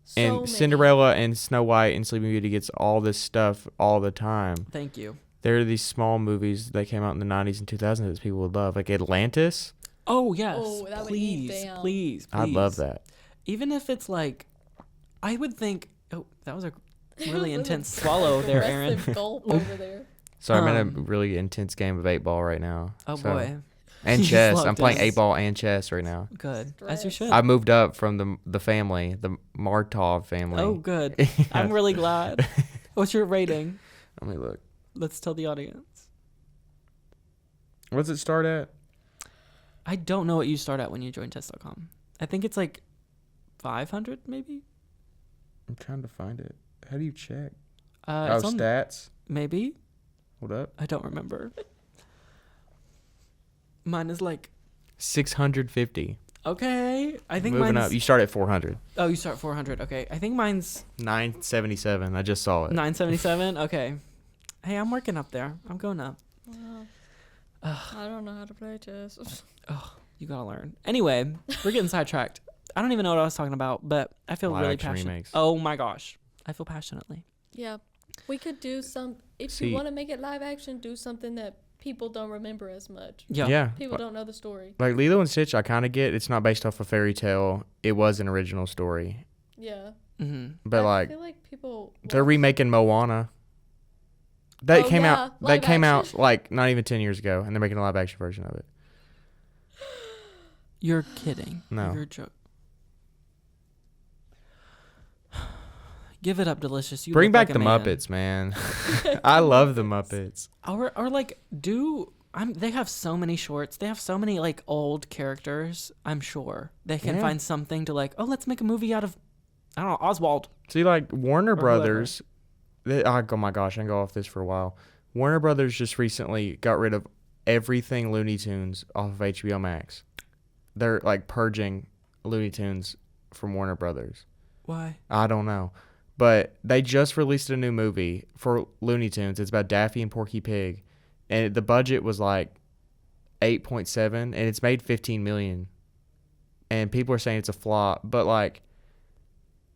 So and many. Cinderella and Snow White and Sleeping Beauty gets all this stuff all the time. Thank you. There are these small movies that came out in the 90s and 2000s that people would love, like Atlantis. Oh yes, Oh, that would eat please, down. please, please. I love that. Even if it's like, I would think. Oh, that was a really It was intense a swallow there, Aaron. aggressive gulp over there. So I'm in a Um, really intense game of 8-ball right now. Oh So- boy, And He's chess. I'm locked playing in. 8-ball and chess right now. good, as you Stress. should. I moved up from the family, the Martov family. Oh, good. I'm really glad. What's your rating? Let me look. Let's tell the audience. What's it start at? I don't know what you start at when you join chess.com. I think it's like 500 maybe. I'm trying to find it. How do you check? It's on, Stats. maybe. Hold up. I don't remember. Mine is like 650. okay. I think Moving mine's. up. You start at 400. Oh, you start 400. Okay. I think mine's 977. I just saw it. 977. Okay. Hey, I'm working up there. I'm going up. Wow. Ugh. I don't know how to play chess. You gotta learn. Anyway, we're getting sidetracked. I don't even know what I was talking about, but I feel Live really action passionate. remakes. Oh my gosh, I feel passionately. Yeah, we could do some. If See- you want to make it live action, do something that people don't remember as much. Yeah. People don't know the story. Like Lilo and Stitch, I kind of get. It's not based off a fairy tale. It was an original story. Yeah, Mm-hmm. But I like, feel like people. they're watch- remaking Moana. That Oh, came yeah, out. That live came out action. like not even 10 years ago, and they're making a live action version of it. You're kidding. No. You're joking. Give it up, Delicious. You Bring look back like a the man. Muppets, man. I love the Muppets. Or like they have so many shorts. They have so many like old characters. I'm sure they can Yeah. find something to like. Oh, let's make a movie out of. I don't know, Oswald. See, like Warner whoever. Brothers. Oh my gosh, I can go off this for a while. Warner Brothers just recently got rid of everything Looney Tunes off of HBO Max. They're like purging Looney Tunes from Warner Brothers. Why? I don't know. But they just released a new movie for Looney Tunes. It's about Daffy and Porky Pig. And the budget was like 8.7 and it's made 15 million. And people are saying it's a flop, but like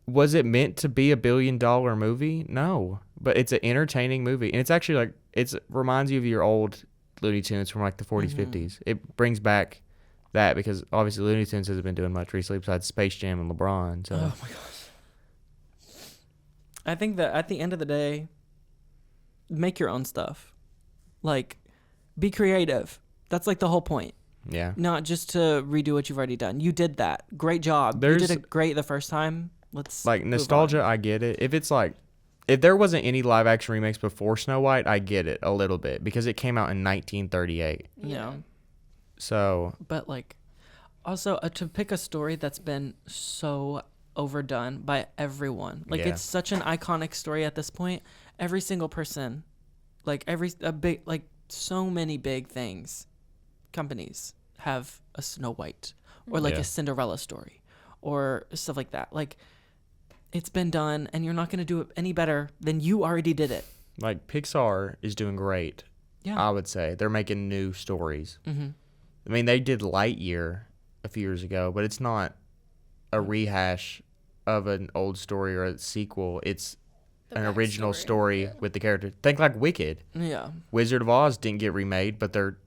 was it meant to be $1 billion movie? No. But it's an entertaining movie. And it's actually like it reminds you of your old Looney Tunes from like the 40s, Mhm. 50s. It brings back that because obviously Looney Tunes hasn't been doing much recently besides Space Jam and LeBron. So Oh my gosh. I think that at the end of the day, make your own stuff. Like, be creative. That's like the whole point. yeah. Not just to redo what you've already done. You did that. Great job. You did it great the first time. Let's Like move nostalgia, on. I get it. If it's like, if there wasn't any live action remakes before Snow White, I get it a little bit because it came out in 1938. Yeah. So But like, also to pick a story that's been so overdone by everyone. Like Yeah. it's such an iconic story at this point. Every single person, like so many big things, companies have a Snow White or like Yeah. a Cinderella story or stuff like that. Like it's been done and you're not going to do it any better than you already did it. like Pixar is doing great. Yeah. I would say they're making new stories. Mm-hmm. I mean, they did Lightyear a few years ago, but it's not a rehash of an old story or a sequel. It's The an original backstory, story yeah. with the character. Think like Wicked. Yeah. Wizard of Oz didn't get remade, but they're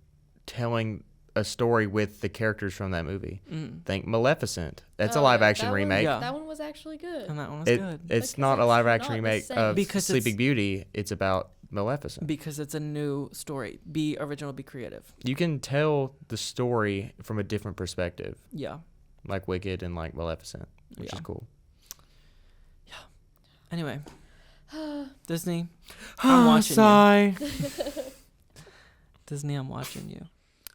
telling a story with the characters from that movie. Mm. Think Maleficent. That's a Oh, live yeah, action that one- remake. Yeah. That one was actually good. And that one was good. It's Because not a it's live not action the remake same. of Because Sleeping it's- Beauty. It's about Maleficent. Because it's a new story. Be original, be creative. You can tell the story from a different perspective, Yeah. like Wicked and like Maleficent, which Yeah. is cool. Anyway, Disney, I'm watching you. Sigh. Disney, I'm watching you.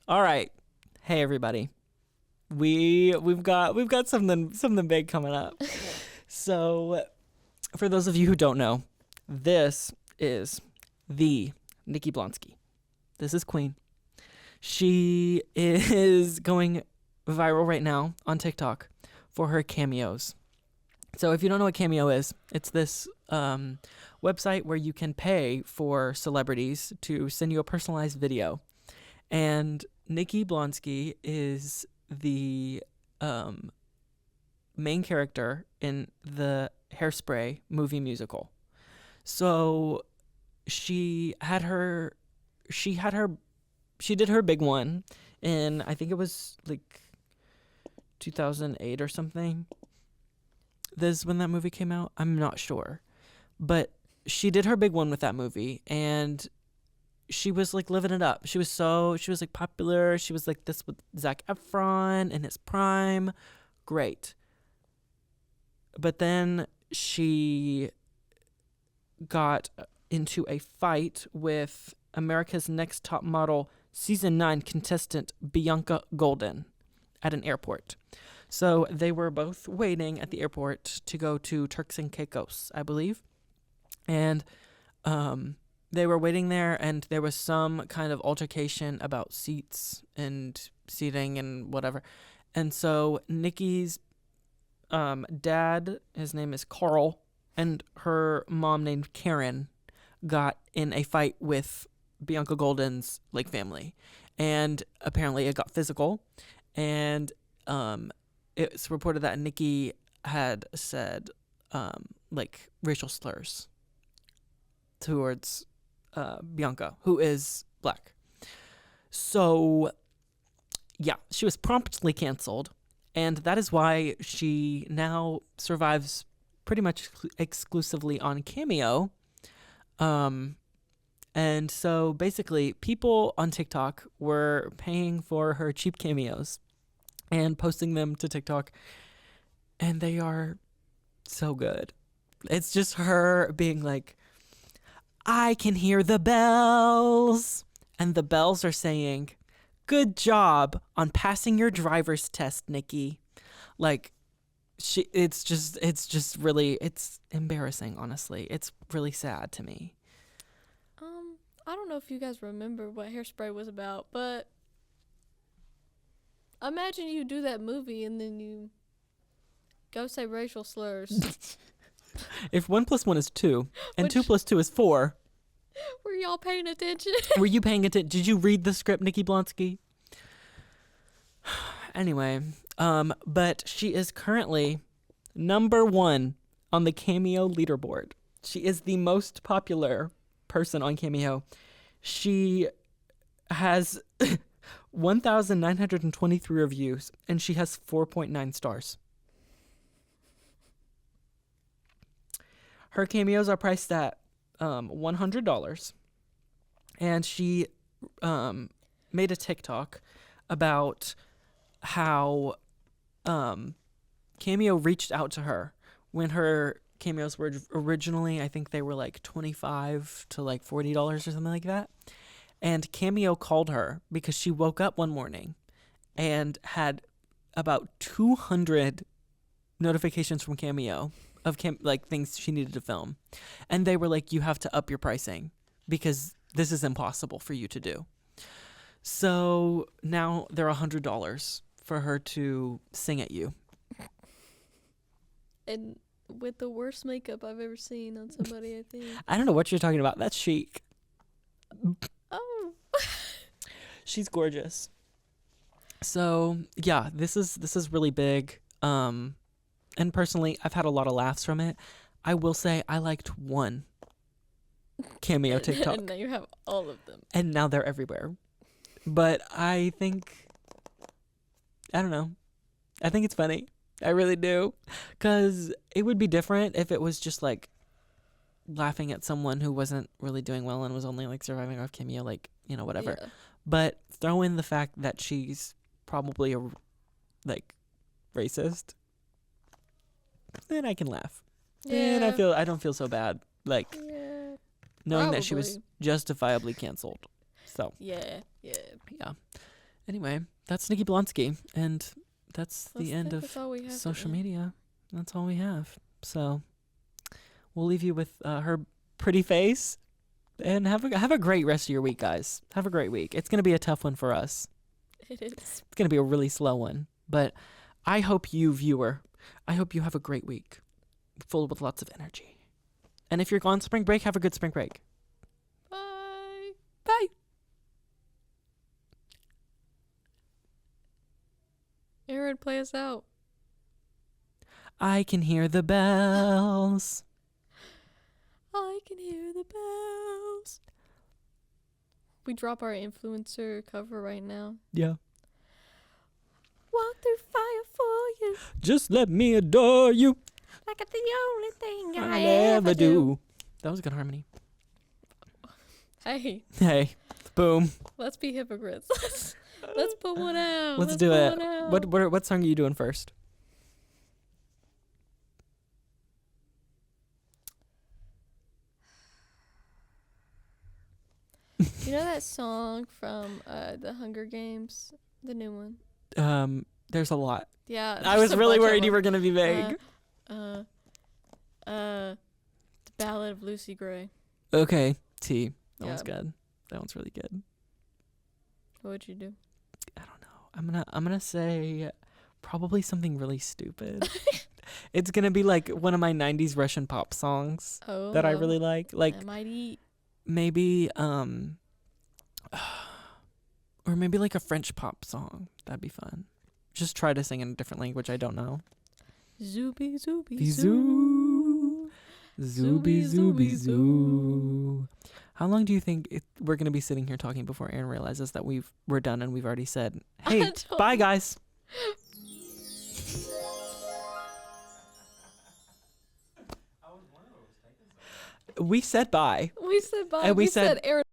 All right, hey everybody, we've got something big coming up. So, for those of you who don't know, this is the Nikki Blonsky. This is Queen. She is going viral right now on TikTok for her cameos. So if you don't know what Cameo is, it's this website where you can pay for celebrities to send you a personalized video. And Nikki Blonsky is the main character in the Hairspray movie musical. So she did her big one in, I think it was like 2008 or something. This is when that movie came out. I'm not sure. But she did her big one with that movie, and she was like living it up. She was like popular. She was like this with Zac Efron in his prime. Great. But then she got into a fight with America's Next Top Model season 9 contestant Bianca Golden at an airport. So they were both waiting at the airport to go to Turks and Caicos, I believe. And they were waiting there, and there was some kind of altercation about seats and seating and whatever. And so Nikki's dad, his name is Carl, and her mom named Karen got in a fight with Bianca Golden's like family, and apparently it got physical, and it's reported that Nikki had said like racial slurs towards Bianca, who is black. So yeah, she was promptly canceled, and that is why she now survives pretty much exclusively on Cameo. And so basically people on TikTok were paying for her cheap cameos and posting them to TikTok, and they are so good. It's just her being like, I can hear the bells, and the bells are saying, good job on passing your driver's test, Nikki. Like, it's just really, it's embarrassing, honestly. It's really sad to me. I don't know if you guys remember what Hairspray was about, but imagine you do that movie and then you go say racial slurs. If 1 + 1 is 2 and 2 + 2 is 4. Were y'all paying attention? Were you paying attention? Did you read the script, Nikki Blonsky? Anyway, but she is currently number 1 on the Cameo leaderboard. She is the most popular person on Cameo. She has 1,923 reviews, and she has 4.9 stars. Her cameos are priced at $100, and she made a TikTok about how Cameo reached out to her when her cameos were originally, I think they were like $25 to like $40 or something like that. And Cameo called her because she woke up one morning and had about 200 notifications from Cameo of like things she needed to film. And they were like, you have to up your pricing because this is impossible for you to do. So now they're $100 for her to sing at you. And with the worst makeup I've ever seen on somebody, I think. I don't know what you're talking about. That's chic. Oh. She's gorgeous. So yeah, this is really big. And personally, I've had a lot of laughs from it. I will say I liked one Cameo TikTok. And now you have all of them. And now they're everywhere. But I don't know. I think it's funny. I really do. Because it would be different if it was just like laughing at someone who wasn't really doing well and was only like surviving off Cameo, like, you know, whatever. Yeah. But throw in the fact that she's probably a like racist, then I can laugh. And I don't feel so bad, like knowing that she was justifiably canceled. So yeah. Anyway, that's Nikki Blonsky, and that's the end of social social media. That's all we have. So we'll leave you with her pretty face, and have a great rest of your week, guys. Have a great week. It's gonna be a tough one for us. It is. It's gonna be a really slow one, but I hope you, viewer, I hope you have a great week, full with lots of energy. And if you're on spring break, have a good spring break. Bye. Bye. Aaron, play us out. I can hear the bells. I can hear the bells. We drop our influencer cover right now. Yeah. Walk through fire for you. Just let me adore you. Like it's the only thing I I ever ever do. do. That was a good harmony. Hey, Hey, boom. let's be hypocrites. Let's put one out. Let's do put it. one out. What song are you doing first? You know that song from the Hunger Games, the new one? There's a lot. Yeah. I there's was a really bunch of worried you them. were gonna be vague. The Ballad of Lucy Gray. Okay, T. That one's Yeah. good. That one's really good. What would you do? I don't know. I'm gonna say probably something really stupid. It's gonna be like one of my '90s Russian pop songs Oh. that I really like. Like I might eat. maybe or maybe like a French pop song. That'd be fun. Just try to sing in a different language I don't know. Zooby zooby Zoo. zoo. Zooby zooby zoo. How long do you think we're gonna be sitting here talking before Aaron realizes that we're done and we've already said, "Hey, don't bye guys." We said bye. We said bye. And we we said- said Aaron.